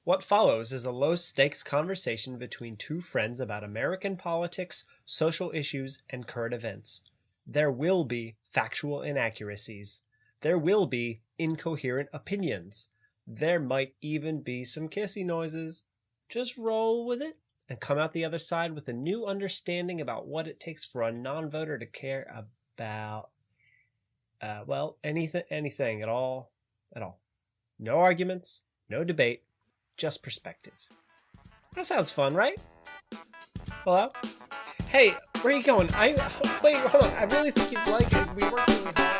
What follows is a low-stakes conversation between two friends about American politics, social issues, and current events. There will be factual inaccuracies. There will be incoherent opinions. There might even be some kissy noises. Just roll with it and come out the other side with a new understanding about what it takes for a non-voter to care about, anything at all. No arguments, no debate. Just perspective. That sounds fun, right? Hello? Hey, where are you going? Wait, hold on. I really think you'd like it. We worked really hard.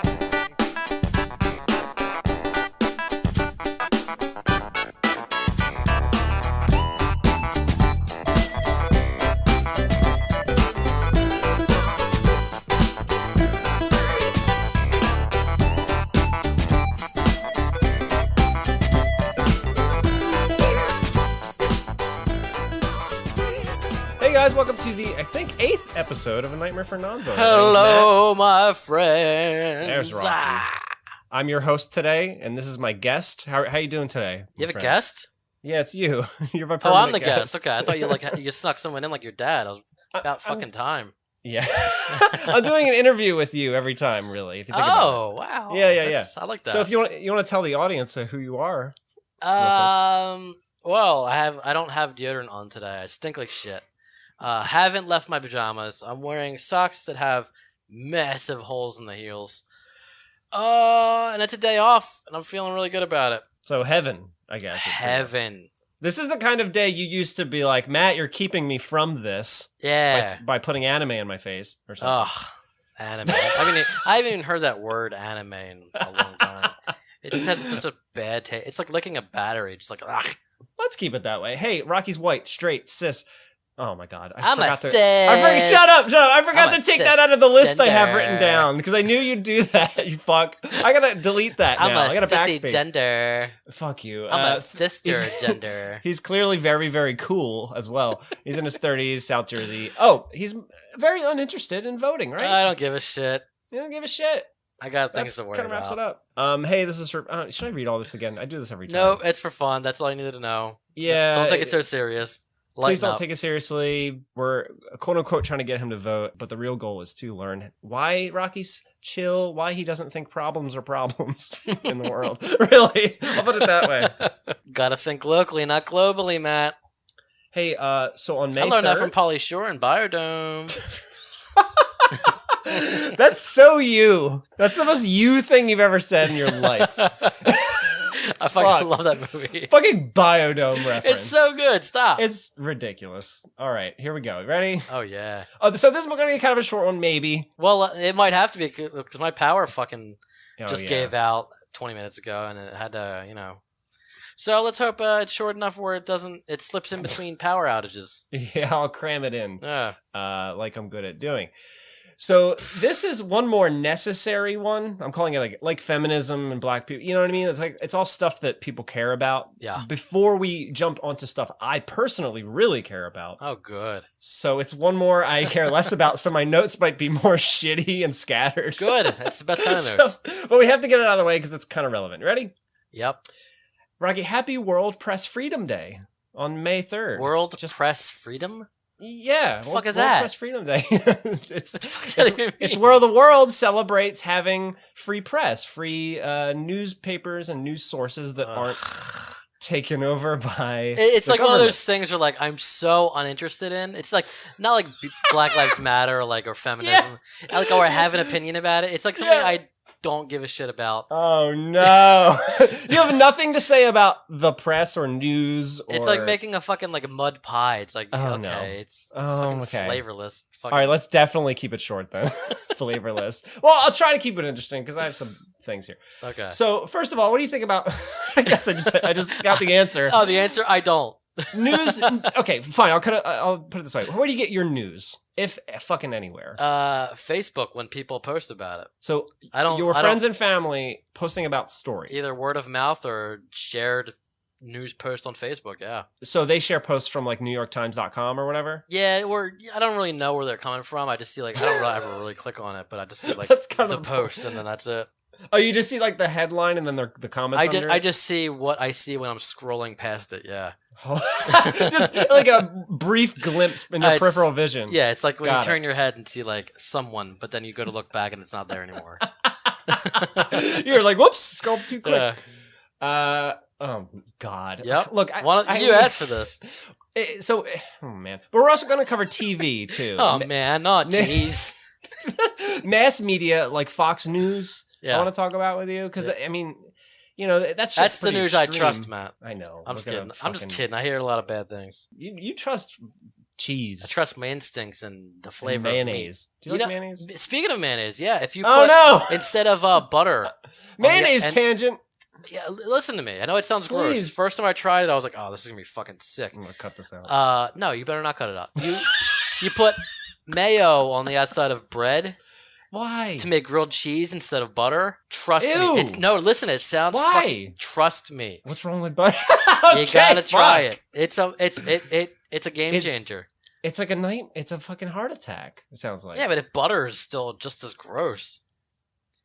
Guys, welcome to the, I think, 8th episode of A Nightmare for Nonvoter. Hello, my friends. There's Rocky. I'm your host today, and this is my guest. How are you doing today? You have a guest? Yeah, it's you. You're my permanent guest. Oh, I'm the guest. Okay, I thought you snuck someone in like your dad. I was about fucking time. Yeah. I'm doing an interview with you every time, really, if you think about it. Wow. Yeah. I like that. So if you want to tell the audience who you are. Well, I don't have deodorant on today. I stink like shit. Haven't left my pajamas. I'm wearing socks that have massive holes in the heels. And it's a day off, and I'm feeling really good about it. So heaven, I guess. Heaven. This is the kind of day you used to be like, Matt, you're keeping me from this. Yeah. By putting anime in my face or something. Ugh, anime. I haven't even heard that word anime in a long time. It just has such a bad taste. It's like licking a battery. Just like, ugh. Let's keep it that way. Hey, Rocky's white, straight, cis. Oh my god. Shut up. I forgot to take that out of the list I have written down because I knew you'd do that, you fuck. I gotta delete that now. I gotta backspace. Gender. Fuck you. I'm a sister gender. He's clearly very, very cool as well. He's in his 30s, South Jersey. Oh, he's very uninterested in voting, right? I don't give a shit. You don't give a shit. I got things to worry about. Kind of wraps it up. Hey, this is for... should I read all this again? I do this every time. No, it's for fun. That's all I needed to know. Yeah. Don't take it so serious. Please don't take it seriously. We're quote-unquote trying to get him to vote, but the real goal is to learn why Rocky's chill, why he doesn't think problems are problems in the world. Really. I'll put it that way. Gotta think locally, not globally, Matt. Hey, so on May 3rd... I learned that from Pauly Shore and Biodome. That's so you. That's the most you thing you've ever said in your life. I fucking love that movie. Fucking Biodome reference. It's so good. Stop. It's ridiculous. All right, here we go. Ready? Oh, yeah. Oh, so this is going to be kind of a short one, maybe. Well, it might have to be because my power fucking gave out 20 minutes ago, and it had to, So let's hope it's short enough where it slips in between power outages. Yeah, I'll cram it in. Like I'm good at doing. So this is one more necessary one. I'm calling it like feminism and black people. You know what I mean? It's all stuff that people care about. Yeah. Before we jump onto stuff I personally really care about. Oh, good. So it's one more I care less about. So my notes might be more shitty and scattered. Good. That's the best kind of notes. But we have to get it out of the way because it's kind of relevant. Ready? Yep. Rocky, happy World Press Freedom Day on May 3rd. Press Freedom? Yeah. What the fuck is that? Press Freedom Day. It's where the world celebrates having free press, free newspapers and news sources that aren't taken over by It's like government. one of those things where like I'm so uninterested in. It's like not like Black Lives Matter or feminism. Yeah. Or I have an opinion about it. It's like something I don't give a shit about. Oh no. You have nothing to say about the press or news or... It's like making a fucking mud pie. It's like, it's flavorless. All right, let's definitely keep it short then. Flavorless. Well, I'll try to keep it interesting because I have some things here. Okay. So, first of all, what do you think about... I guess I just got the answer. Oh, the answer? I don't. News... Okay, fine. I'll put it this way. Where do you get your news? If fucking anywhere. Facebook when people post about it. So your friends and family posting about stories. Either word of mouth or shared news post on Facebook, yeah. So they share posts from NewYorkTimes.com or whatever? Yeah, or I don't really know where they're coming from. I just see I don't ever really click on it, but I just see that's kind the of post and then that's it. Oh, you just see like the headline and then the comments under I it? just see what I see when I'm scrolling past it. Yeah. Just like a brief glimpse in your peripheral vision. Yeah, it's like when Got you turn your head and see like someone, but then you go to look back and it's not there anymore. You're like, whoops, scrolled too quick. Yeah. Oh God. Yep. Look, you asked for this. So, oh man, but we're also going to cover TV too. Oh man, oh jeez. Mass media like Fox News. Yeah. I want to talk about with you because I mean, you know, that's the news extreme. I trust, Matt. I know. I'm just kidding. I'm just kidding. I hear a lot of bad things. You trust cheese. I trust my instincts and the flavor and mayonnaise. Of Do you like mayonnaise? Speaking of mayonnaise, yeah. If you instead of butter, mayonnaise tangent. Yeah, listen to me. I know it sounds gross. First time I tried it, I was like, "Oh, this is gonna be fucking sick." I'm gonna cut this out. No, you better not cut it out. You put mayo on the outside of bread. Why? To make grilled cheese instead of butter. Trust Ew. me. No, listen. It sounds. Why? Trust me. What's wrong with butter? Okay, you gotta try it. It's a game changer. It's like it's a fucking heart attack. It sounds like. Yeah, but butter is still just as gross.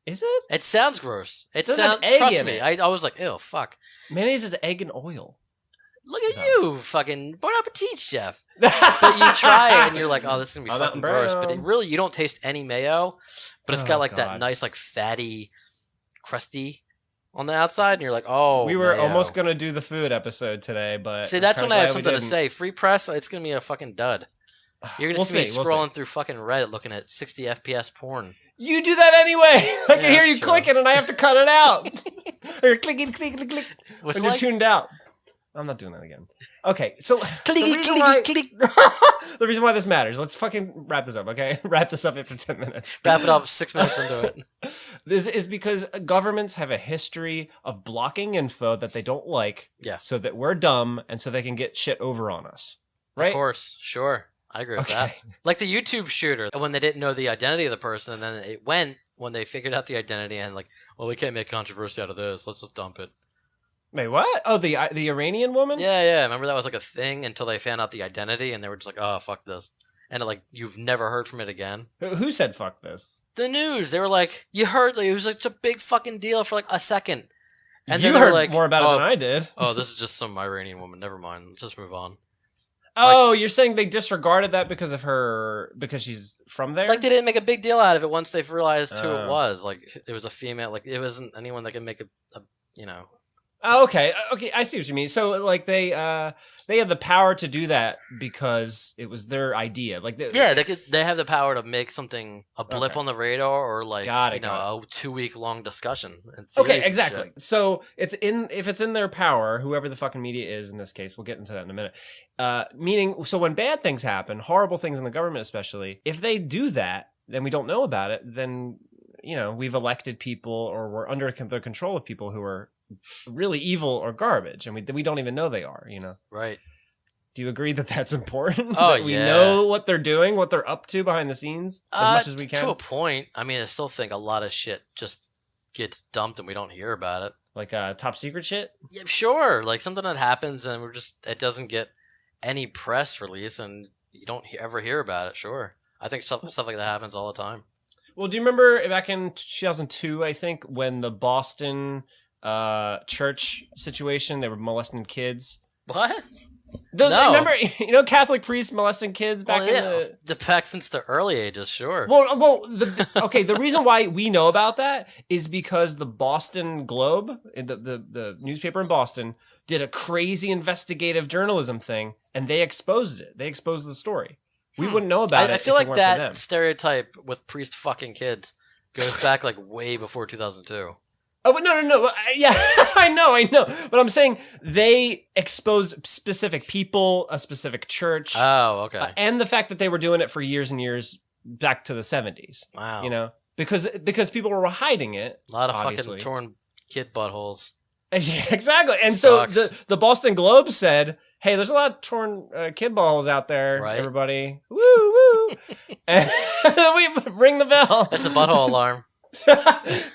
Is it? It sounds gross. It doesn't sounds. have egg Trust in me. it. I was like, ew, fuck. Mayonnaise is egg and oil. Look at you, fucking bon appetit, chef. But you try it and you're like, oh, this is gonna be fucking gross. But you don't taste any mayo. But it's got like that nice, like fatty, crusty on the outside, and you're like, oh. We were almost gonna do the food episode today, but see, that's when I have something to say. Free press, it's gonna be a fucking dud. You're gonna see me scrolling through fucking Reddit, looking at 60 FPS porn. You do that anyway. I can hear you clicking, and I have to cut it out. Or clicking, clicking, click. When you're tuned out. I'm not doing that again. Okay, so the reason why this matters, let's fucking wrap this up, okay? Wrap this up after 10 minutes. Wrap it up 6 minutes into it. This is because governments have a history of blocking info that they don't like, so that we're dumb, and so they can get shit over on us. Right? Of course, sure. I agree with that. Like the YouTube shooter, when they didn't know the identity of the person, and then it went when they figured out the identity, and like, well, we can't make controversy out of this. Let's just dump it. Wait, what? Oh, the Iranian woman? Yeah. Remember that was like a thing until they found out the identity, and they were just like, "Oh, fuck this," and like you've never heard from it again. Who said fuck this? The news. They were like, "You heard?" Like, it was like a big fucking deal for like a second. And you then heard like, more about it than I did. Oh, this is just some Iranian woman. Never mind. Let's just move on. Oh, you're saying they disregarded that because she's from there? Like they didn't make a big deal out of it once they realized who it was. Like it was a female. Like it wasn't anyone that could make a you know. Oh, okay, I see what you mean. So, like, they had the power to do that because it was their idea. Like, they have the power to make something a blip on the radar or like a 2-week long discussion. Okay, exactly. So if it's in their power, whoever the fucking media is in this case, we'll get into that in a minute. Meaning, so when bad things happen, horrible things in the government especially, if they do that, then we don't know about it. Then we've elected people or we're under the control of people who are really evil or garbage, and we don't even know they are, Right. Do you agree that that's important? Oh, that we know what they're doing, what they're up to behind the scenes as much as we can? To a point. I mean, I still think a lot of shit just gets dumped and we don't hear about it. Like top secret shit? Yeah, sure. Like something that happens and it doesn't get any press release and you don't ever hear about it, sure. I think stuff like that happens all the time. Well, do you remember back in 2002, I think, when the Boston church situation, they were molesting kids? What? No. Remember, Catholic priests molesting kids back in the back since the early ages, sure. Well, the reason why we know about that is because the Boston Globe, the newspaper in Boston, did a crazy investigative journalism thing, and they exposed it. They exposed the story. We wouldn't know about it. I feel like that stereotype with priest fucking kids goes back like way before 2002. Oh, no. Yeah, I know. But I'm saying they exposed specific people, a specific church. Oh, okay. And the fact that they were doing it for years and years back to the 70s. Wow. Because people were hiding it. A lot of fucking torn kid buttholes. Exactly. And so the Boston Globe said, hey, there's a lot of torn kid buttholes out there, everybody. Woo, woo. And we ring the bell. That's a butthole alarm.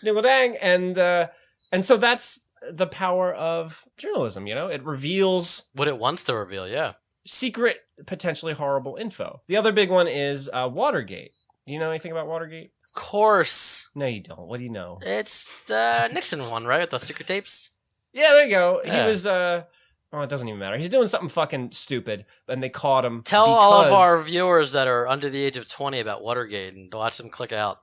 Niggle dang. And so that's the power of journalism, It reveals what it wants to reveal, yeah. Secret, potentially horrible info. The other big one is Watergate. Do you know anything about Watergate? Of course. No, you don't. What do you know? It's the Nixon one, right? The secret tapes? Yeah, there you go. Yeah. He was, it doesn't even matter. He's doing something fucking stupid, and they caught him. Tell all of our viewers that are under the age of 20 about Watergate and watch them click out.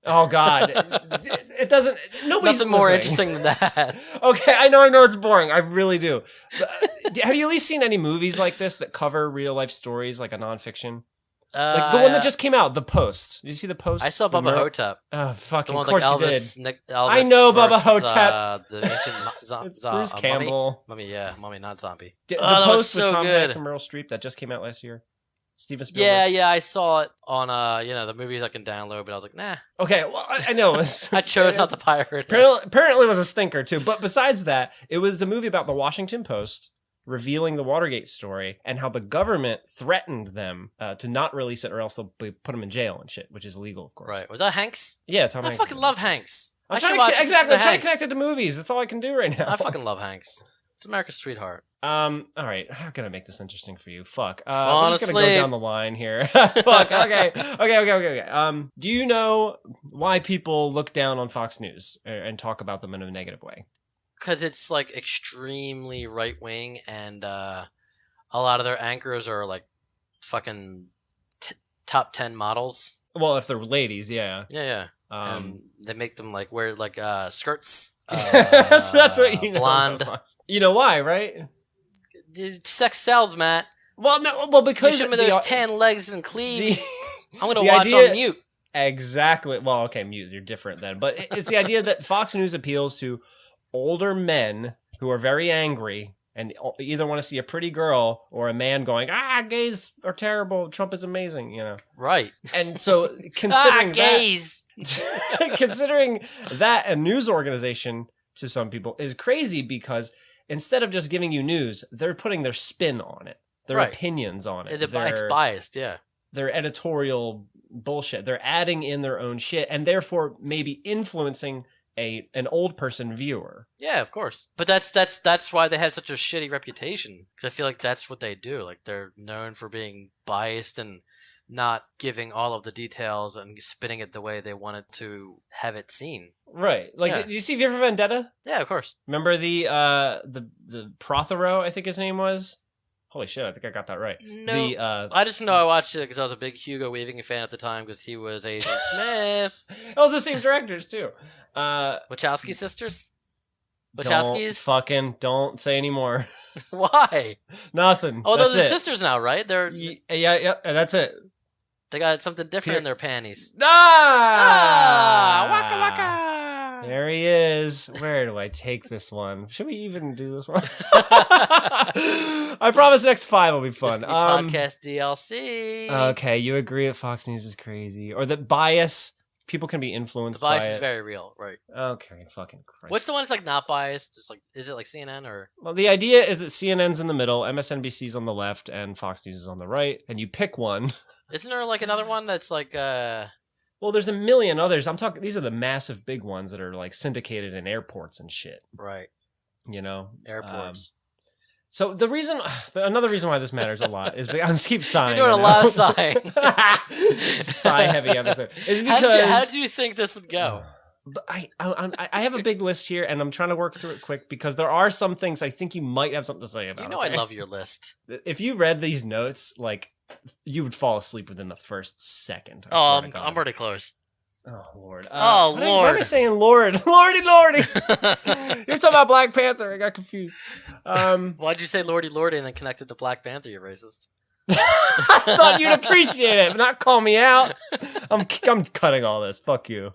Oh, God. It doesn't... Nobody's Nothing more listening. interesting than that. Okay, I know it's boring. I really do. But, have you at least seen any movies like this that cover real-life stories, like a nonfiction? Like the one that just came out, The Post. Did you see The Post? I saw Bubba Hotep. Oh, fucking, of course you did. Elvis I know Bubba versus, Hotep. The ancient It's Bruce Campbell. Mummy, not zombie. The that Post was so with Tom good. Hanks and Meryl Streep that just came out last year. Steven Spielberg. Yeah, I saw it on the movies I can download, but I was like, nah. Okay, well, I know. I chose not to pirate it. Apparently it was a stinker too. But besides that, it was a movie about the Washington Post revealing the Watergate story and how the government threatened them to not release it or else they'll put them in jail and shit, which is illegal, of course. Right. Was that Hanks? Yeah, Tom I Hanks. fucking love Hanks. I'm trying to connect it to movies. That's all I can do right now. I fucking love Hanks. It's America's sweetheart. All right. How can I make this interesting for you? Fuck. We're just gonna Honestly. go down the line here. Fuck. Okay. Do you know why people look down on Fox News and talk about them in a negative way? Because it's like extremely right wing, and a lot of their anchors are like fucking top 10 models. Well, if they're ladies, yeah. Yeah. And they make them like wear like skirts. That's what you know. Blonde. You know why, right? Sex sells, Matt. Well, no. Well, because you show me those tan legs and cleaves. I'm gonna the watch idea, on mute. Exactly. Well, okay, mute. You're different then. But it's the idea that Fox News appeals to older men who are very angry and either want to see a pretty girl or a man going, gays are terrible. Trump is amazing. You know. Right. And so considering gays. Considering that a news organization to some people is crazy because instead of just giving you news, they're putting their spin on it, their opinions on it. It's biased, yeah. Their editorial bullshit. They're adding in their own shit and therefore maybe influencing an old person viewer. Yeah, of course. But that's why they have such a shitty reputation, because I feel like that's what they do. Like they're known for being biased and not giving all of the details and spinning it the way they wanted to have it seen. Right. Like, did you see V for Vendetta? Yeah, of course. Remember the Prothero, I think his name was? Holy shit, I think I got that right. No, I just know I watched it because I was a big Hugo Weaving fan at the time because he was Agent Smith. It was the same directors, too. Wachowski sisters? Wachowskis? Don't say anymore. Why? Nothing. Oh, those are sisters now, right? They're yeah, that's it. They got something different in their panties. Waka waka! There he is. Where do I take this one? Should we even do this one? I promise next 5 will be fun. Podcast DLC. Okay, you agree that Fox News is crazy. Or that bias, people can be influenced by it. The bias is very real, right. Okay, fucking Christ. What's the one that's like not biased? It's like, is it like CNN or? Well, the idea is that CNN's in the middle, MSNBC's on the left, and Fox News is on the right, and you pick one. Isn't there like another one that's like Well, there's a million others. I'm talking. These are the massive big ones that are like syndicated in airports and shit. Right. You know, airports. So another reason why this matters a lot is because I keep sighing. You're doing a lot of sighing. It's a sigh-heavy episode. Is because how did you think this would go? But I have a big list here, and I'm trying to work through it quick because there are some things I think you might have something to say about. You know, okay? I love your list. If you read these notes, like, you would fall asleep within the first second. I'm already close. Oh, Lord. Lord. Why am I saying Lord? Lordy. You're talking about Black Panther. I got confused. Why'd you say Lordy and then connected to Black Panther, you racist? I thought you'd appreciate it, but not call me out. I'm cutting all this. Fuck you.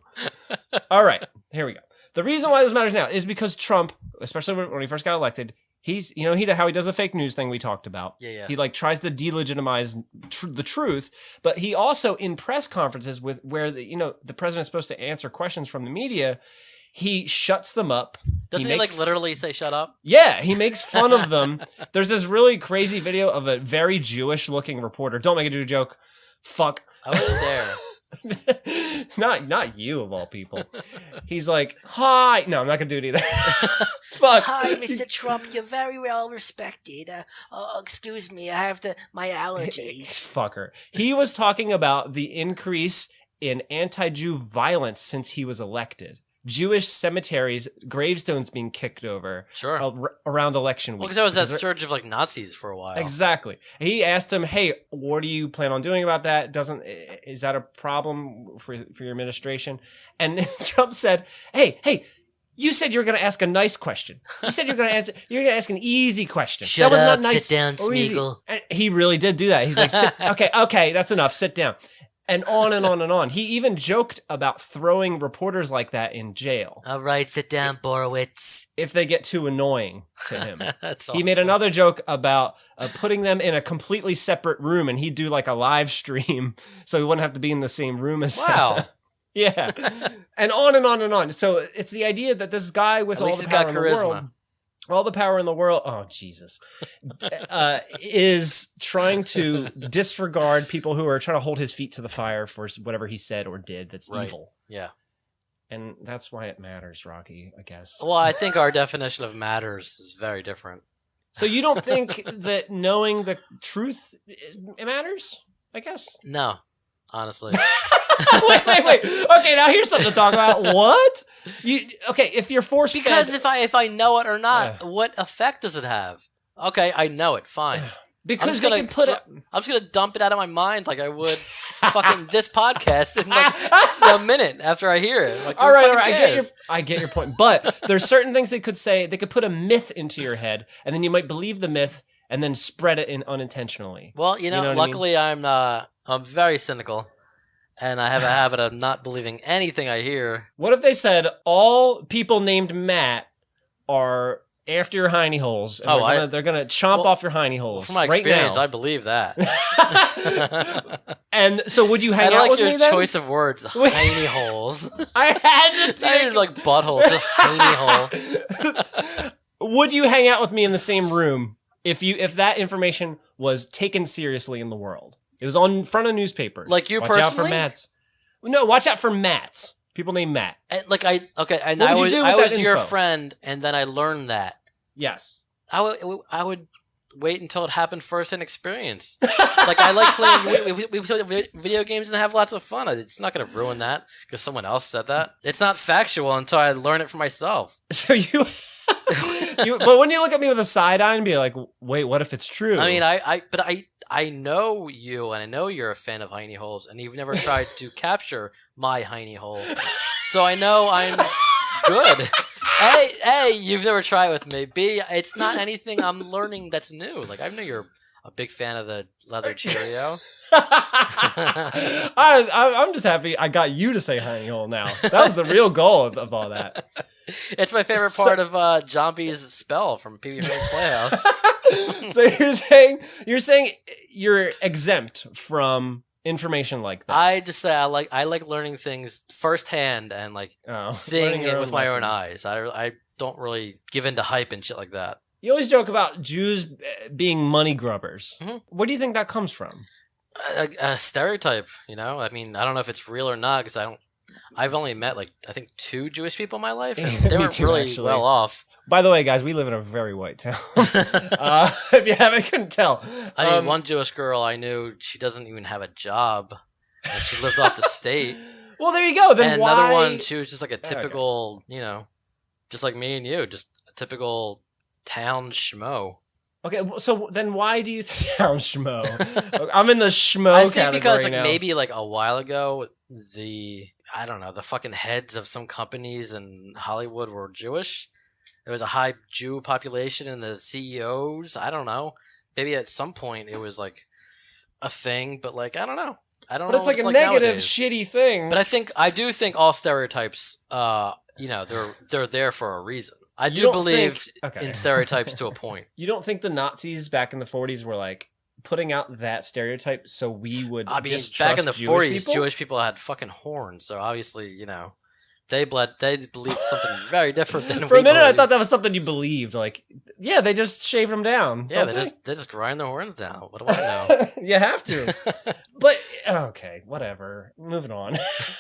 All right, here we go. The reason why this matters now is because Trump, especially when he first got elected, he's, how he does the fake news thing we talked about. Yeah. He like tries to delegitimize the truth, but he also in press conferences where the president's supposed to answer questions from the media, he shuts them up. Doesn't he like literally say shut up? Yeah, he makes fun of them. There's this really crazy video of a very Jewish-looking reporter. Don't make a Jew joke. Fuck. I wasn't there. Not you of all people. He's like, hi. No, I'm not gonna do it either. Fuck. Hi, Mr. Trump. You're very well respected. Excuse me. I have my allergies. Fucker. He was talking about the increase in anti-Jew violence since he was elected. Jewish cemeteries, gravestones being kicked over around election week. Well, because there was that surge of like Nazis for a while. Exactly. He asked him, "Hey, what do you plan on doing about that? Is that a problem for your administration?" And Trump said, "Hey, you said you were going to ask a nice question. You said you're going to ask an easy question. Shut that was up, not nice. sit down, Smeagol." And he really did do that. He's like, okay, that's enough. Sit down. And on and on and on. He even joked about throwing reporters like that in jail. All right, sit down, Borowitz. If they get too annoying to him. That's He made another joke about putting them in a completely separate room, and he'd do like a live stream so he wouldn't have to be in the same room as Wow. them. Yeah. And on and on and on. So it's the idea that this guy with all the power in the world... All the power in the world, oh Jesus, is trying to disregard people who are trying to hold his feet to the fire for whatever he said or did that's evil. Yeah. And that's why it matters, Rocky, I guess. Well, I think our definition of matters is very different. So you don't think that knowing the truth it matters, I guess? No, honestly. wait. Okay, now here's something to talk about. What? If you're forced because if I know it or not, what effect does it have? Okay, I know it. Fine. Because they can put it. I'm just gonna dump it out of my mind like I would fucking this podcast in like a minute after I hear it. Like, all right. I get your point. But there's certain things they could say. They could put a myth into your head, and then you might believe the myth and then spread it unintentionally. Well, luckily I'm very cynical. And I have a habit of not believing anything I hear. What if they said all people named Matt are after your hiney holes? And they're gonna chomp off your hiney holes. From my experience, I believe that. And so, would you hang out with me then? I like your choice of words, hiney holes. I had to take like butthole, just hiney hole. Would you hang out with me in the same room if that information was taken seriously in the world? It was on front of newspapers. Like you watch personally? Watch out for Matts. No, watch out for Matts. People named Matt. And I was your friend, and then I learned that. Yes. I would wait until it happened first-hand experience. Like I like playing. We play video games and have lots of fun. It's not going to ruin that because someone else said that. It's not factual until I learn it for myself. So you. But when you look at me with a side eye and be like, "Wait, what if it's true?" I mean, I know you, and I know you're a fan of hiney holes, and you've never tried to capture my hiney hole. So I know I'm good. A, you've never tried with me. B, it's not anything I'm learning that's new. Like, I know you're a big fan of the leather Cheerio. I'm just happy I got you to say hiney hole now. That was the real goal of all that. It's my favorite part of John B's spell from PB Payne's Playhouse. So you're saying you're exempt from information like that. I just say I like learning things firsthand and like seeing it with my own eyes. I don't really give in to hype and shit like that. You always joke about Jews being money grubbers. Mm-hmm. Where do you think that comes from? A stereotype, I mean, I don't know if it's real or not because I've only met I think 2 Jewish people in my life, and they weren't really well off. By the way, guys, we live in a very white town. If you couldn't tell. I mean, one Jewish girl I knew, she doesn't even have a job, and she lives off the state. Well, there you go. Then and why? Another one, she was just like a typical, just like me and you, just a typical town schmo. Okay, so then why do you town schmo? I'm in the schmo I think category because now. maybe a while ago, the fucking heads of some companies in Hollywood were Jewish. There was a high Jew population in the CEOs. I don't know. Maybe at some point it was a thing, but I don't know. But it's a negative, nowadays. Shitty thing. But I do think all stereotypes, they're there for a reason. I do believe in stereotypes to a point. You don't think the Nazis back in the 40s were putting out that stereotype so we would distrust back in the Jewish 40s, people? Jewish people had fucking horns, so obviously, they believed something very different than For a minute, I thought that was something you believed. They just shave them down. Yeah, they just grind their horns down. What do I know? You have to. But okay, whatever. Moving on.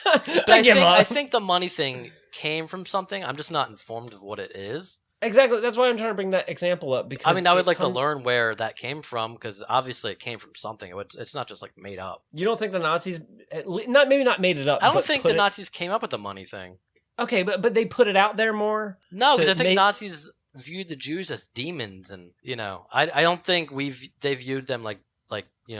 But I think the money thing came from something. I'm just not informed of what it is. Exactly. That's why I'm trying to bring that example up, because I mean, I would like to learn where that came from, because obviously it came from something. It's not just like made up. You don't think the Nazis, maybe not made it up? I don't think the Nazis came up with the money thing. Okay, but they put it out there more. No, because I think Nazis viewed the Jews as demons, and I don't think they viewed them like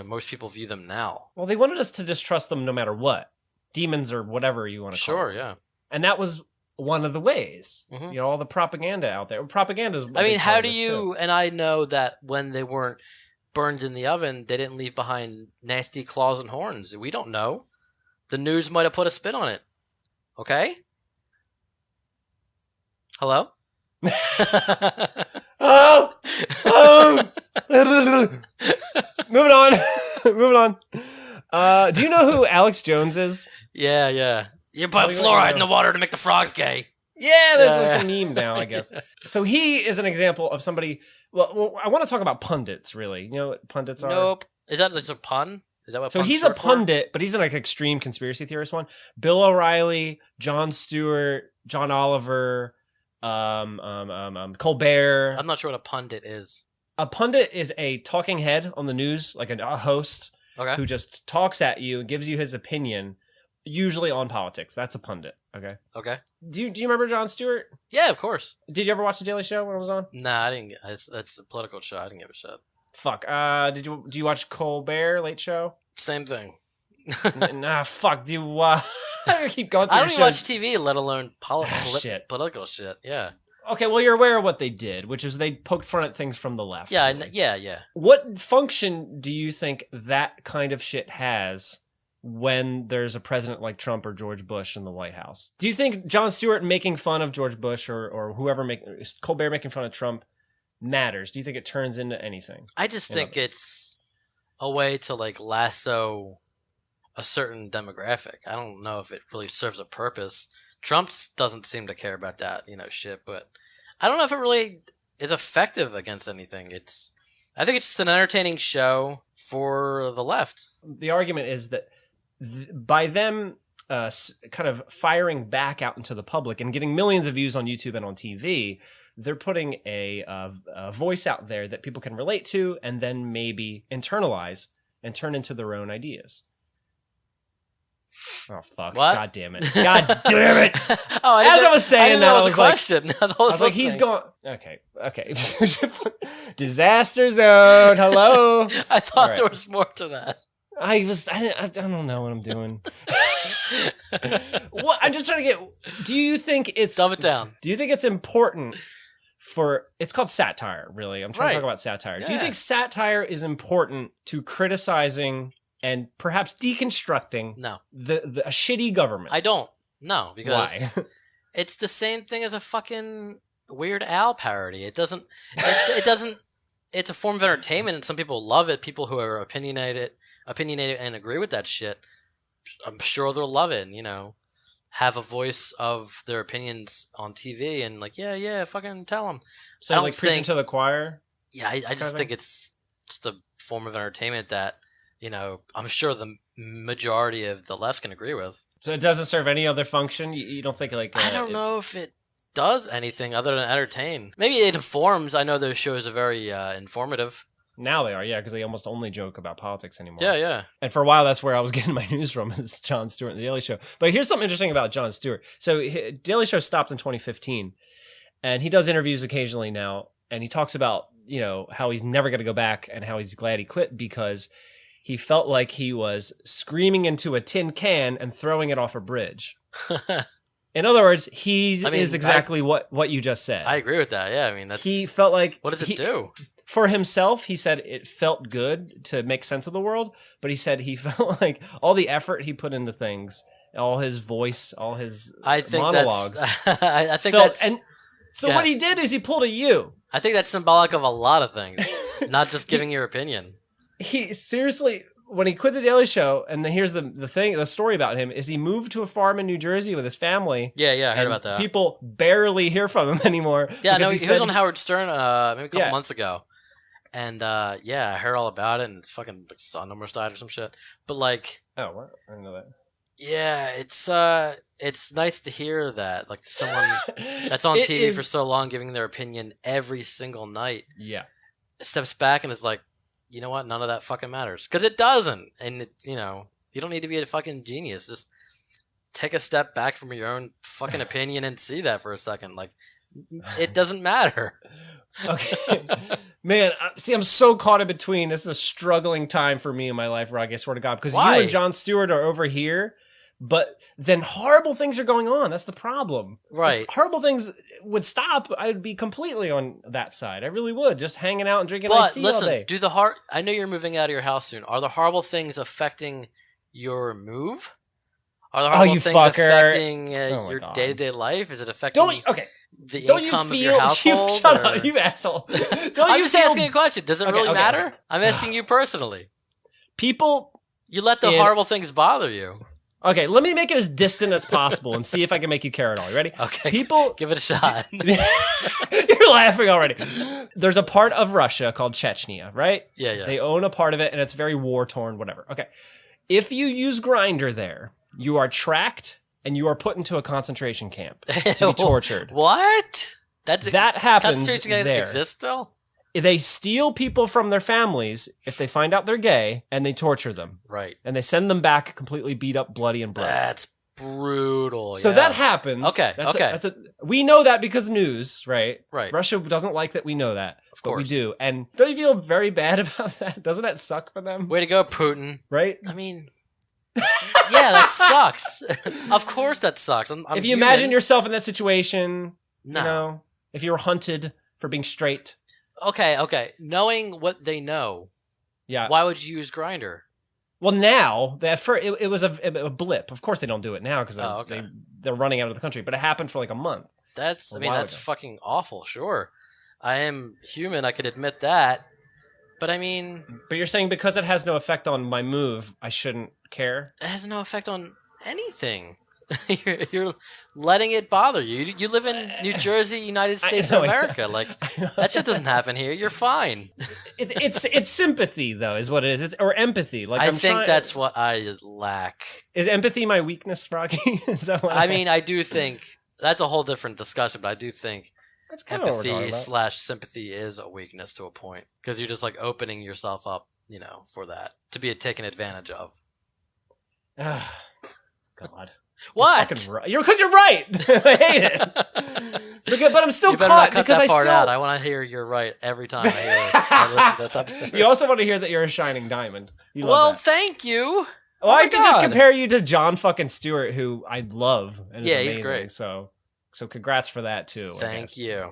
most people view them now. Well, they wanted us to distrust them no matter what, demons or whatever you want to call them. Sure, yeah. And that was one of the ways. Mm-hmm. All the propaganda out there. Propaganda's. I mean, how do you? And I know that when they weren't burned in the oven, they didn't leave behind nasty claws and horns. We don't know. The news might have put a spin on it. Okay. Hello. Oh. Moving on. Do you know who Alex Jones is? Yeah. You put fluoride in the water to make the frogs gay. Yeah, there's this meme now, I guess. So he is an example of somebody. Well, I want to talk about pundits, really. You know what pundits are? Nope. Is that just a pun? Is that what? So he's a pundit, but he's an extreme conspiracy theorist one. Bill O'Reilly, Jon Stewart, John Oliver, Colbert. I'm not sure what a pundit is. A pundit is a talking head on the news, like a host who just talks at you and gives you his opinion, usually on politics. That's a pundit. Okay. Do you remember Jon Stewart? Yeah, of course. Did you ever watch The Daily Show when it was on? Nah, I didn't. That's a political show. I didn't give a shit. Fuck. Do you watch Colbert Late Show? Same thing. Nah, fuck. Do you keep going through I don't even watch TV, let alone political shit. Yeah. Okay, well, you're aware of what they did, which is they poked fun at things from the left. Yeah, really. Yeah. What function do you think that kind of shit has when there's a president like Trump or George Bush in the White House? Do you think Jon Stewart making fun of George Bush or whoever Colbert making fun of Trump matters? Do you think it turns into anything? I just think it's a way to lasso a certain demographic. I don't know if it really serves a purpose. Trump doesn't seem to care about that, shit, but I don't know if it really is effective against anything. I think it's just an entertaining show for the left. The argument is that by them kind of firing back out into the public and getting millions of views on YouTube and on TV, they're putting a voice out there that people can relate to and then maybe internalize and turn into their own ideas. Oh, fuck. What? God damn it. God damn it. I was saying that, I was question. I was like, he's gone. Okay. Disaster zone. Hello. I thought there was more to that. I don't know what I'm doing. What? I'm just trying to get. Do you think it's. Dumb it down. Do you think it's important for. It's called satire, really. I'm trying to talk about satire. Yeah. Do you think satire is important to criticizing and perhaps deconstructing a shitty government? I don't. No, because why? It's the same thing as a fucking Weird Al parody. It doesn't. It's a form of entertainment, and some people love it. People who are opinionated and agree with that shit, I'm sure they'll love it. And, have a voice of their opinions on TV and fucking tell them. So preaching to the choir. Yeah, I just think it's just a form of entertainment that. I'm sure the majority of the left can agree with. So it doesn't serve any other function? You don't think I don't know if it does anything other than entertain. Maybe it informs. I know those shows are very informative. Now they are, yeah, because they almost only joke about politics anymore. Yeah. And for a while, that's where I was getting my news from, is Jon Stewart and The Daily Show. But here's something interesting about Jon Stewart. So Daily Show stopped in 2015, and he does interviews occasionally now, and he talks about, how he's never going to go back and how he's glad he quit because he felt like he was screaming into a tin can and throwing it off a bridge. In other words, is exactly what you just said. I agree with that. Yeah, he felt like... What does it do? For himself, he said it felt good to make sense of the world, but he said he felt like all the effort he put into things, all his voice, all his monologues... I think that's... And so what he did is he pulled a U. I think that's symbolic of a lot of things, not just giving your opinion. He seriously, when he quit the Daily Show, and here's the story about him is he moved to a farm in New Jersey with his family. Yeah, I heard about that. People barely hear from him anymore. Yeah, no, he was on Howard Stern maybe a couple months ago, and I heard all about it. And it's fucking son almost died or some shit. But oh, what? I didn't know that. Yeah, it's nice to hear that, like someone that's on It TV is- for so long giving their opinion every single night Yeah. steps back and is like, you know what? None of that fucking matters because it doesn't. And you don't need to be a fucking genius. Just take a step back from your own fucking opinion and see that for a second. Like, it doesn't matter. Okay. Man, see, I'm so caught in between. This is a struggling time for me in my life, Rocky, I swear to God. Because Why? you and Jon Stewart are over here, but then horrible things are going on. That's the problem. Right. If horrible things would stop, I'd be completely on that side. I really would. Just hanging out and drinking iced But tea all listen, day. I know you're moving out of your house soon. Are the horrible things affecting your move? Are the horrible you things fucker. affecting Oh my your God. day-to-day life? Is it affecting the Don't you income of feel? your household? Shut or- up, you asshole. Don't I'm you just feel asking a question. Does it Okay, really okay. matter? I'm asking you personally. people? You let the In- horrible things bother you. Okay, let me make it as distant as possible and see if I can make you care at all. You ready? Okay, People. give it a shot. You're laughing already. There's a part of Russia called Chechnya, right? Yeah. They own a part of it, and it's very war-torn, whatever. Okay. If you use Grindr there, you are tracked, and you are put into a concentration camp to be tortured. What? That happens concentration camps there. exist still? They steal people from their families if they find out they're gay, and they torture them. Right. And they send them back completely beat up, bloody, and broke. That's brutal. So yeah. that happens. Okay, okay. We know that because news, right? Right. Russia doesn't like that we know that. Of But we course. do. And don't you feel very bad about that? Doesn't that suck for them? Way to go, Putin. Right? I mean, yeah, that sucks. Of course that sucks. I'm If you human. imagine yourself in that situation, No. if you were hunted for being straight. Okay. Knowing what they know, Yeah. why would you use Grindr? Well, now that it was a blip. Of course, they don't do it now because Oh, okay. they're running out of the country. But it happened for like a month. That's A while that's ago. fucking awful. Sure, I am human. I could admit that. But I mean, But you're saying because it has no effect on my move, I shouldn't care? it has no effect on anything. you're letting it bother you. You live in New Jersey, United States know, of America. Like that shit doesn't happen here. You're fine. It's sympathy though, is what it is. Or empathy. Like I think that's what I lack. Is empathy my weakness, Rocky? Is that what I mean, I do think that's a whole different discussion, but I do think that's kind of what we're empathy talking about. / sympathy is a weakness to a point because you're just like opening yourself up, for that to be taken advantage of. God. What? Because you're right. I hate it. But I'm still You better caught not cut because that I part still. out. I want to hear you're right every time I hear this. I listen to this episode. You also want to hear that you're a shining diamond. You love Well, that. thank you. Well, Oh I my could just God. compare you to John fucking Stewart, who I love. And Yeah, is he's amazing. great. So congrats for that too. I Thank guess. you.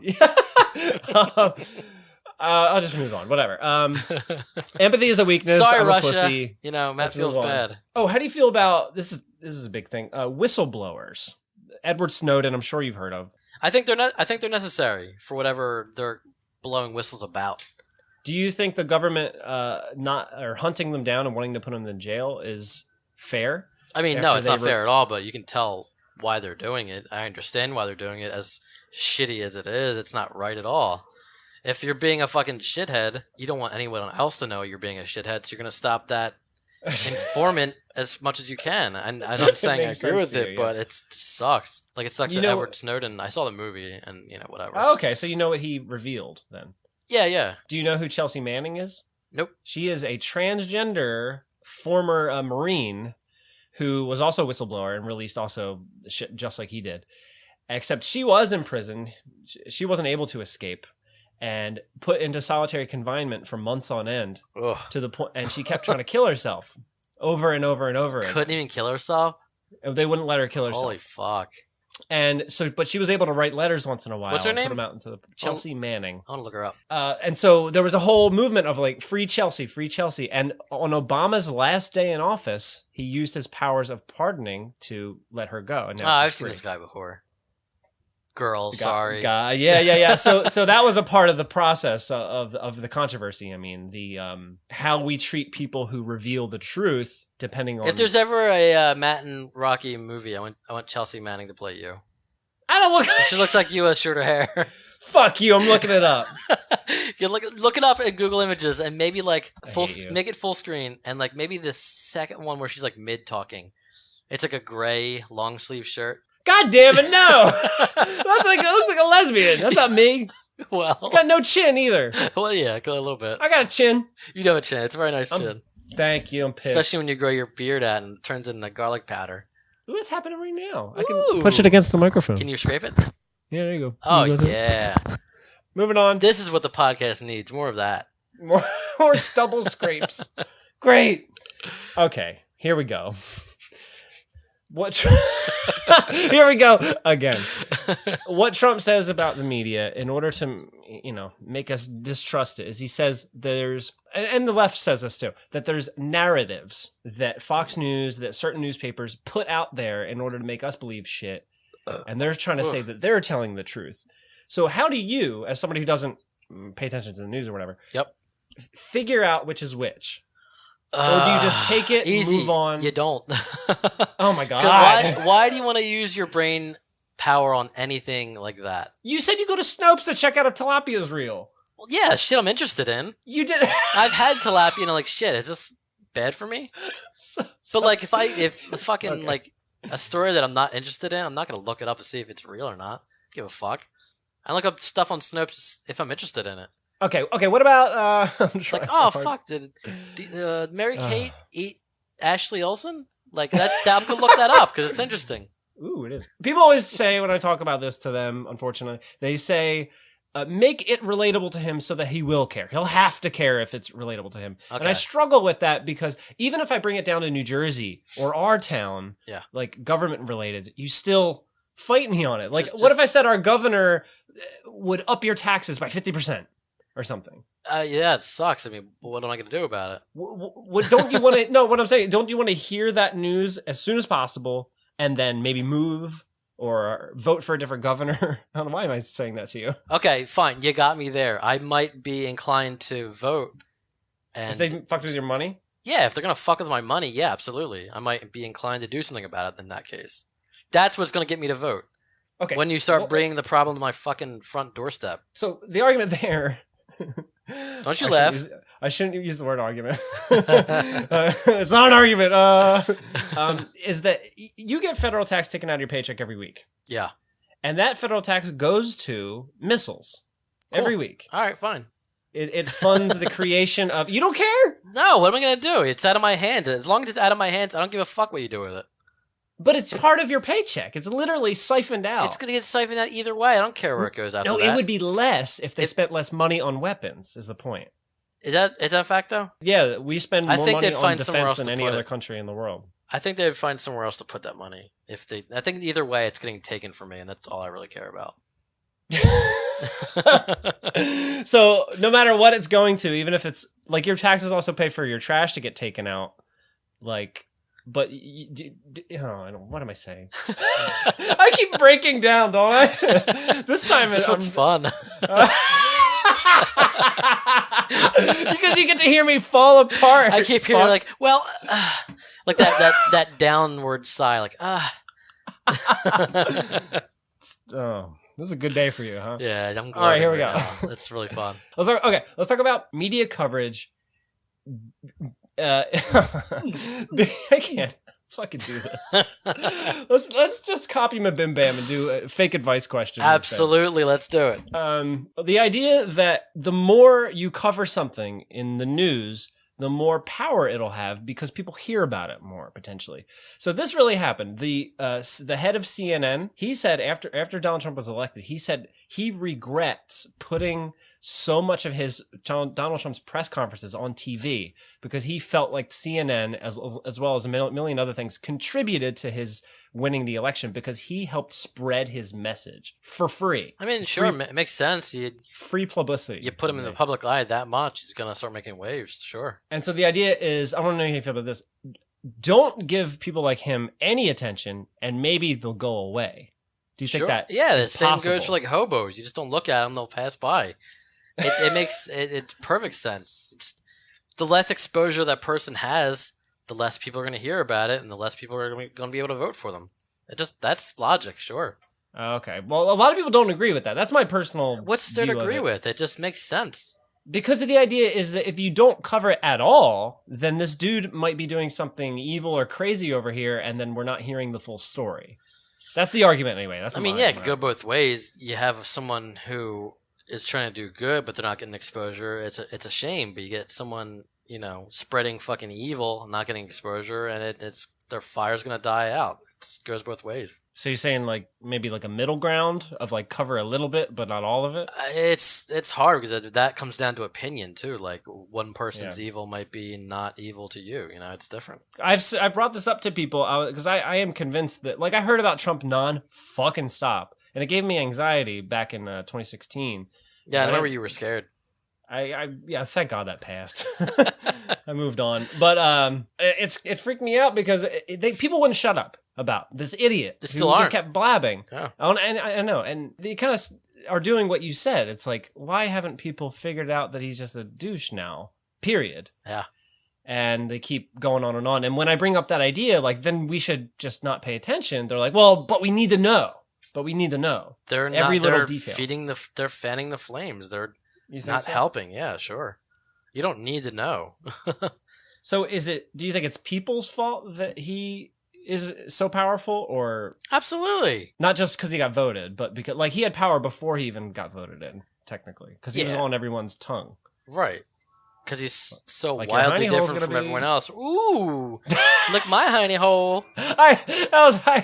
I'll just move on. Whatever. Empathy is a weakness. Sorry, I'm Russia. a pussy. Matt Let's feels move on. bad. Oh, how do you feel about this? Is a big thing. Whistleblowers. Edward Snowden. I'm sure you've heard of. I think they're necessary for whatever they're blowing whistles about. Do you think the government hunting them down and wanting to put them in jail is fair? I mean, no, After it's they not fair at all, but you can tell why they're doing it. I understand why they're doing it. As shitty as it is, it's not right at all. If you're being a fucking shithead, you don't want anyone else to know you're being a shithead, so you're going to stop that informant as much as you can. And I'm saying I makes agree sense with to it, you, but it sucks. Like, it sucks You that know- Edward Snowden, I saw the movie, and, whatever. Oh, okay, so you know what he revealed then. Yeah. Do you know who Chelsea Manning is? Nope. She is a transgender former Marine who was also a whistleblower and released also shit just like he did. Except she was in prison. She wasn't able to escape and put into solitary confinement for months on end Ugh. to the point, and she kept trying to kill herself over and over and over. Couldn't even kill herself? And they wouldn't let her kill herself. Holy fuck. And so, but she was able to write letters once in a while. What's her and Put name? them out into the Chelsea Manning. I want to look her up. And so there was a whole movement of like free Chelsea, free Chelsea. And on Obama's last day in office, he used his powers of pardoning to let her go. And now I've she's seen free. this guy before. Girl, sorry. Yeah. So that was a part of the process of the controversy. I mean, the how we treat people who reveal the truth, depending on. If there's ever a Matt and Rocky movie, I want Chelsea Manning to play you. I don't look. She looks like you with shorter hair. Fuck you! I'm looking it up. You look it up in Google Images and maybe like I hate you. make it full screen and like maybe the second one where she's like mid talking. It's like a gray long sleeve shirt. God damn it, no! It looks like a lesbian. That's not me. Well, I got no chin either. well, yeah, a little bit. I got a chin. You do have a chin. It's a very nice chin. Thank you, I'm pissed. Especially when you grow your beard out and it turns into garlic powder. Ooh, what's happening right now? I Ooh. can push it against the microphone. Can you scrape it? Yeah, there you go. Oh, yeah. Moving on. This is what the podcast needs. More of that. More stubble scrapes. Great. Okay, here we go. Here we go again. What Trump says about the media in order to, make us distrust it is he says there's, and the left says this too, that there's narratives that Fox News, that certain newspapers put out there in order to make us believe shit. And they're trying to say that they're telling the truth. So how do you, as somebody who doesn't pay attention to the news or whatever, figure out which is which? Or do you just take it and move on? You don't. Oh my God. Why do you want to use your brain power on anything like that? You said you go to Snopes to check out if tilapia's real. Well, yeah, shit I'm interested in. You did. I've had tilapia and I'm like, shit, is this bad for me? So like, if the fucking, okay. like, a story that I'm not interested in, I'm not going to look it up to see if it's real or not. Give a fuck. I look up stuff on Snopes if I'm interested in it. Okay, what about, like, oh, fuck, did Mary Kate eat Ashley Olsen? Like, I'm going to look that up because it's interesting. Ooh, it is. People always say when I talk about this to them, unfortunately, they say, make it relatable to him so that he will care. He'll have to care if it's relatable to him. Okay. And I struggle with that because even if I bring it down to New Jersey or our town, like government related, you still fight me on it. Like, what if I said our governor would up your taxes by 50%? Or something. Yeah, it sucks. I mean, what am I going to do about it? What don't you want to? No, what I'm saying, don't you want to hear that news as soon as possible, and then maybe move or vote for a different governor? I don't know, why am I saying that to you? Okay, fine. You got me there. I might be inclined to vote. And if they fucked with your money? Yeah, if they're going to fuck with my money, yeah, absolutely. I might be inclined to do something about it in that case. That's what's going to get me to vote. Okay. When you start bringing the problem to my fucking front doorstep. So the argument there. Don't you laugh? I shouldn't use the word argument. It's not an argument. Is that you get federal tax taken out of your paycheck every week. Yeah. And that federal tax goes to missiles every week. All right, fine. It funds the creation of... You don't care? No, what am I going to do? It's out of my hands. As long as it's out of my hands, I don't give a fuck what you do with it. But it's part of your paycheck. It's literally siphoned out. It's going to get siphoned out either way. I don't care where it goes after that. No, it would be less if they spent less money on weapons, is the point. Is that a fact, though? Yeah, we spend more money on defense than any other country in the world. I think they'd find somewhere else to put that money. I think either way, it's getting taken from me, and that's all I really care about. So, no matter what it's going to, even if it's... Like, your taxes also pay for your trash to get taken out. Like... But, what am I saying? I keep breaking down, don't I? This time this one's fun. Because you get to hear me fall apart. I keep hearing like that downward sigh, like Oh, this is a good day for you, huh? Yeah, I'm glad. All right, here we go. That's really fun. Let's talk about media coverage. I can't fucking do this. Let's just copy my Bim Bam and do a fake advice question. Absolutely, let's do it. The idea that the more you cover something in the news, the more power it'll have because people hear about it more potentially. So this really happened. The head of CNN, he said after Donald Trump was elected, he said he regrets putting so much of his Donald Trump's press conferences on TV because he felt like CNN, as well as a million other things, contributed to his winning the election because he helped spread his message for free. I mean, sure, it makes sense. Free publicity. You put him in the public eye that much, he's going to start making waves, sure. And so the idea is, I want to know how you feel about this. Don't give people like him any attention and maybe they'll go away. Do you think that Yeah, the is same possible? goes for like hobos. You just don't look at them, they'll pass by. It makes it's perfect sense. The less exposure that person has, the less people are going to hear about it, and the less people are going to be able to vote for them. That's logic, sure. Okay. Well, a lot of people don't agree with that. That's my personal. What's there to agree with? It just makes sense. Because of the idea is that if you don't cover it at all, then this dude might be doing something evil or crazy over here, and then we're not hearing the full story. That's the argument anyway. That's I mean, yeah, it could go both ways. You have someone who is trying to do good, but they're not getting exposure. It's a shame, but you get someone, spreading fucking evil, not getting exposure, and their fire's gonna die out. It goes both ways. So you're saying like maybe like a middle ground of like cover a little bit, but not all of it? It's hard because that comes down to opinion too. Like one person's evil might be not evil to you. It's different. I brought this up to people because I am convinced that like I heard about Trump fucking stop, and it gave me anxiety back in 2016. Yeah, I remember you were scared. Yeah, thank God that passed. I moved on, but it freaked me out because people wouldn't shut up about this idiot who just kept blabbing. Yeah. And I know, and they kind of are doing what you said. It's like, why haven't people figured out that he's just a douche now? Period. Yeah. And they keep going on and on. And when I bring up that idea, like, then we should just not pay attention. They're like, well, but we need to know. But we need to know. They're little detail. They're fanning the flames. They're not so? helping. Yeah, sure. You don't need to know. So do you think it's people's fault that he is so powerful, or absolutely not just because he got voted, but because like he had power before he even got voted in, technically, because he was on everyone's tongue, right? Because he's so like wildly different from everyone else. Ooh, look my hiney hole. I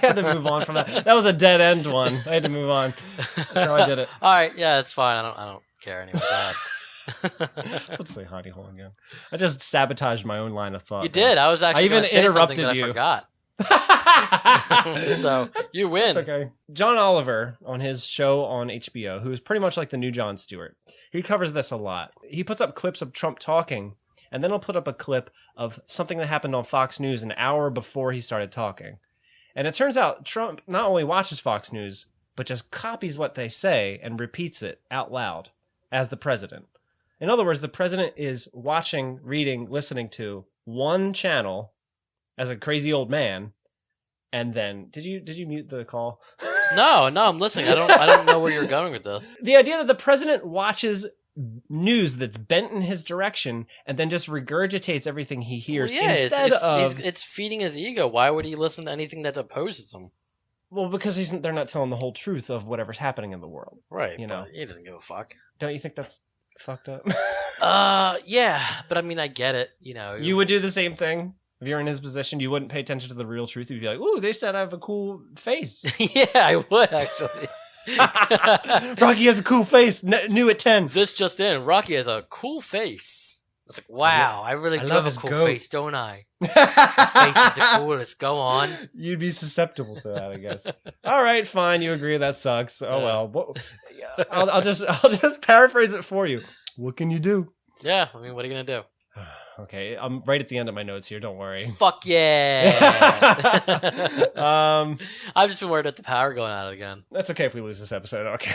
had to move on from that. That was a dead end one. I had to move on. That's how I did it. All right, yeah, it's fine. I don't care anymore. Let's say honey hole again. I just sabotaged my own line of thought. You did. I was actually. I even interrupted you. I forgot. So you win. It's okay. John Oliver on his show on HBO, who is pretty much like the new Jon Stewart, he covers this a lot. He puts up clips of Trump talking, and then he'll put up a clip of something that happened on Fox News an hour before he started talking. And it turns out Trump not only watches Fox News, but just copies what they say and repeats it out loud as the president. In other words, the president is watching, reading, listening to one channel as a crazy old man, and then did you mute the call? No, I'm listening. I don't know where you're going with this. The idea that the president watches news that's bent in his direction and then just regurgitates everything he hears instead of it's feeding his ego. Why would he listen to anything that opposes him? Well, because they're not telling the whole truth of whatever's happening in the world. Right. He doesn't give a fuck. Don't you think that's fucked up? Yeah, but I mean, I get it. You would do the same thing if you're in his position. You wouldn't pay attention to the real truth. You'd be like, "Ooh, they said I have a cool face." Yeah, I would actually. Rocky has a cool face. New at 10. This just in: Rocky has a cool face. It's like, wow, I really do have a cool face, don't I? My face is the coolest. Go on. You'd be susceptible to that, I guess. All right, fine. You agree that sucks. Oh well. I'll just paraphrase it for you. What can you do? Yeah, I mean, what are you gonna do? Okay, I'm right at the end of my notes here. Don't worry. Fuck yeah! I've just been worried about the power going out again. That's okay if we lose this episode. Okay,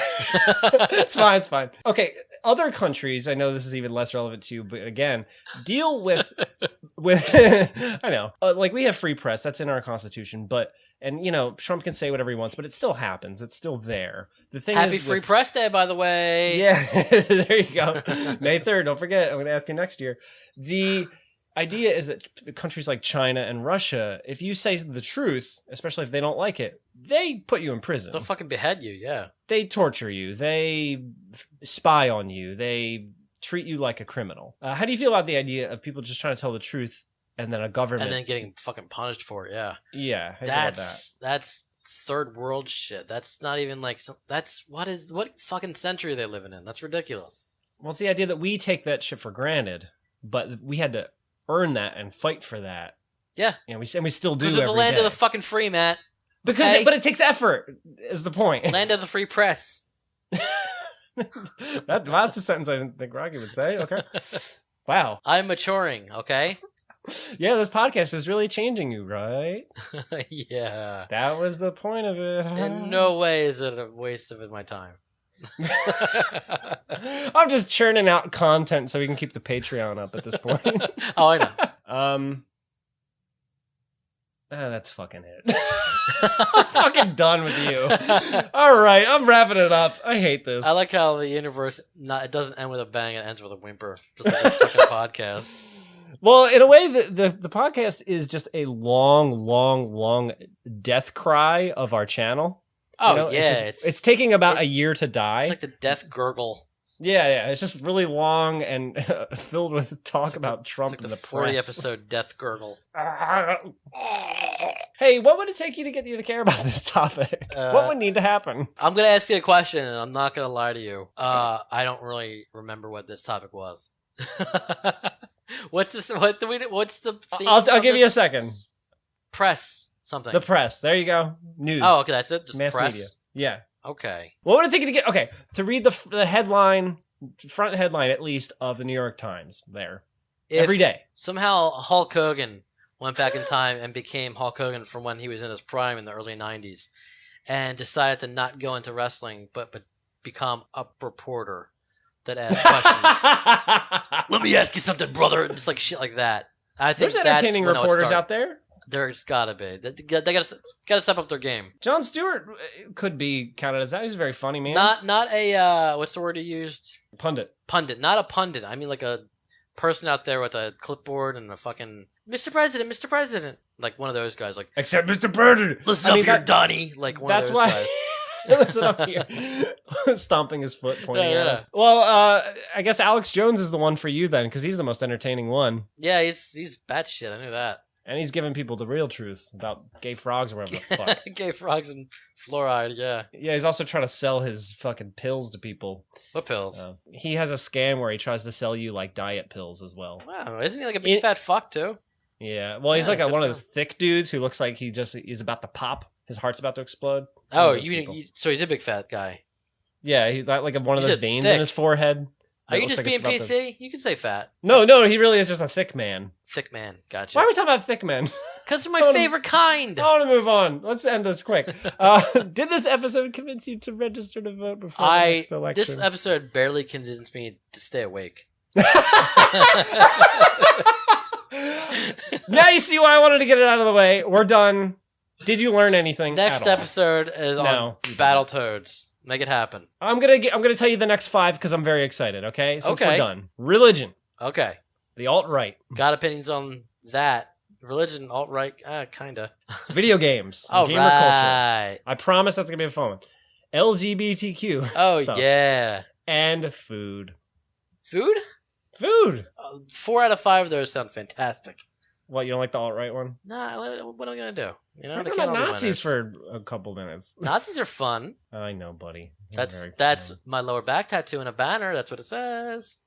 it's fine. It's fine. Okay, other countries. I know this is even less relevant to you, but again, deal with. I know, like we have free press. That's in our constitution, but. And, Trump can say whatever he wants, but it still happens. It's still there. The thing Happy Free Press Day, by the way. Yeah, there you go. May 3rd, don't forget. I'm going to ask you next year. The idea is that countries like China and Russia, if you say the truth, especially if they don't like it, they put you in prison. They'll fucking behead you, yeah. They torture you. They spy on you. They treat you like a criminal. How do you feel about the idea of people just trying to tell the truth and then a government... And then getting fucking punished for it, yeah. Yeah. That's third world shit. That's not even like... What fucking century are they living in? That's ridiculous. Well, it's the idea that we take that shit for granted, but we had to earn that and fight for that. Yeah. And we still do every day. Because it's the land of the fucking free, Matt. But it takes effort, is the point. Land of the free press. That's a sentence I didn't think Rocky would say. Okay. Wow. I'm maturing, okay? Yeah, this podcast is really changing you, right? Yeah. That was the point of it. Huh? In no way is it a waste of my time. I'm just churning out content so we can keep the Patreon up at this point. Oh, I know. That's fucking it. I'm fucking done with you. All right, I'm wrapping it up. I hate this. I like how the universe, it doesn't end with a bang, it ends with a whimper. Just like this fucking podcast. Well, in a way, the podcast is just a long death cry of our channel. Oh, You know, yeah. it's taking about a year to die. It's like the death gurgle. Yeah. It's just really long and filled with talk about Trump It's and like the the 40 press. episode death gurgle. Hey, what would it take you to get you to care about this topic? What would need to happen? I'm going to ask you a question, and I'm not going to lie to you. I don't really remember what this topic was. What's this? What's the theme? I'll give you a second. Press something. The press. There you go. News. Oh, okay, that's it. Just Mass press. media. Yeah. Okay. What would it take you to get? Okay, to read the headline, front headline at least of the New York Times. There. Every day. Somehow Hulk Hogan went back in time and became Hulk Hogan from when he was in his prime in the early 90s, and decided to not go into wrestling, but become a reporter that asks questions. Let me ask you something, brother. Just like shit like that. I think There's entertaining reporters out there. There's gotta be. They gotta step up their game. Jon Stewart could be counted as that. He's a very funny man. Not a what's the word you used? Pundit. Pundit. Not a pundit. I mean like a person out there with a clipboard and a fucking Mr. President, like one of those guys. Like Except Mr. President. Listen up here, Donnie. Like one of those guys. Listen up here. Stomping his foot, pointing at him. Well, I guess Alex Jones is the one for you then, because he's the most entertaining one. Yeah, he's batshit. I knew that. And he's giving people the real truth about gay frogs or whatever the fuck. Gay frogs and fluoride, yeah. Yeah, he's also trying to sell his fucking pills to people. What pills? He has a scam where he tries to sell you like diet pills as well. Wow, isn't he like a big fat fuck too? Yeah, well, he's like one of those thick dudes who looks like he's about to pop. His heart's about to explode. Oh, so he's a big fat guy. Yeah, he's got like one of He's those a veins thick. in his forehead. Are you just being PC? You can say fat. No, he really is just a thick man. Thick man, gotcha. Why are we talking about thick men? Because they're my favorite kind. I want to move on. Let's end this quick. Did this episode convince you to register to vote before the next election? This episode barely convinced me to stay awake. Now you see why I wanted to get it out of the way. We're done. Did you learn anything? Next at all? episode is on Battletoads. Make it happen. I'm gonna tell you the next 5 because I'm very excited. Okay, since we're done. Religion. Okay. The alt-right. Got opinions on that? Religion, alt-right, kinda. Video games. Oh, gamer right. culture. I promise that's gonna be a fun one. LGBTQ. Oh stuff. yeah. And food. Food? 4 out of 5 of those sound fantastic. What, you don't like the alt-right one? Nah, what am I gonna do? You know, we're talking about Nazis for a couple minutes. Nazis are fun. I know, buddy. That's my lower back tattoo and a banner. That's what it says.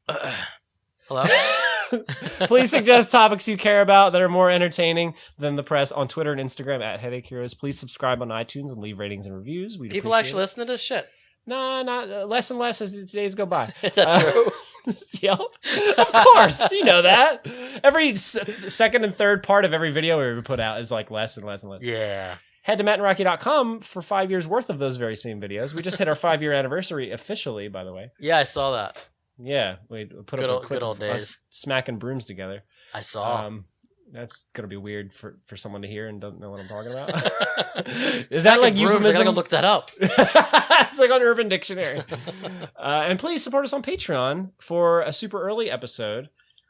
Hello? Please suggest topics you care about that are more entertaining than the press on Twitter and Instagram at Headache Heroes. Please subscribe on iTunes and leave ratings and reviews. People actually listen to this shit. No, not less and less as the days go by. Is that true? Yep. Of course. You know that. Every second and third part of every video we put out is like less and less and less. Yeah. Head to mattandrocky.com for 5 years worth of those very same videos. We just hit our 5-year anniversary officially, by the way. Yeah, I saw that. Yeah. We put up a clip of us smacking brooms together. I saw. That's going to be weird for someone to hear and doesn't know what I'm talking about. Is that like euphemism? I gotta look that up. It's like on Urban Dictionary. And please support us on Patreon for a super early episode,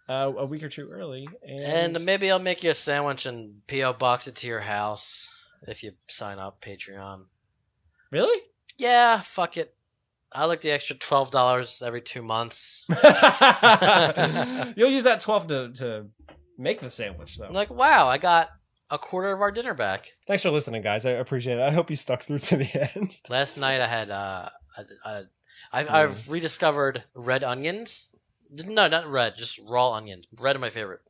a week or two early. And maybe I'll make you a sandwich and P.O. box it to your house if you sign up Patreon. Really? Yeah, fuck it. I like the extra $12 every 2 months. You'll use that 12 to make the sandwich, though. I'm like, wow, I got a quarter of our dinner back. Thanks for listening, guys. I appreciate it. I hope you stuck through to the end. Last night I had I've rediscovered red onions. No, not red, just raw onions. Red are my favorite.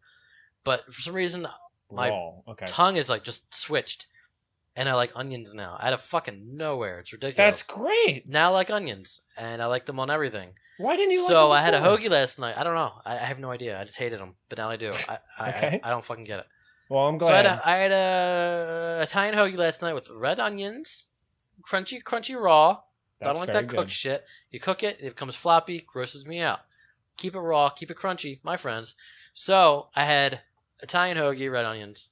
But for some reason, my tongue is like just switched. And I like onions now. Out of fucking nowhere. It's ridiculous. That's great. Now I like onions. And I like them on everything. Why didn't you like So them I had a before? hoagie last night. I don't know. I have no idea. I just hated them. But now I do. I don't fucking get it. Well, I'm glad. So I had a Italian hoagie last night with red onions. Crunchy raw. I don't like that cooked shit. You cook it. It becomes floppy. Grosses me out. Keep it raw. Keep it crunchy. My friends. So I had Italian hoagie, red onions.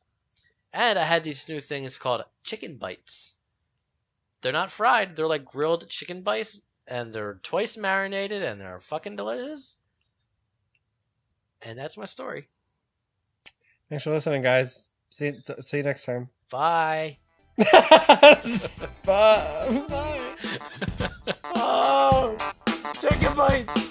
And I had these new things called chicken bites. They're not fried. They're like grilled chicken bites. And they're twice marinated. And they're fucking delicious. And that's my story. Thanks for listening, guys. See you next time. Bye. Bye. Oh, chicken bites.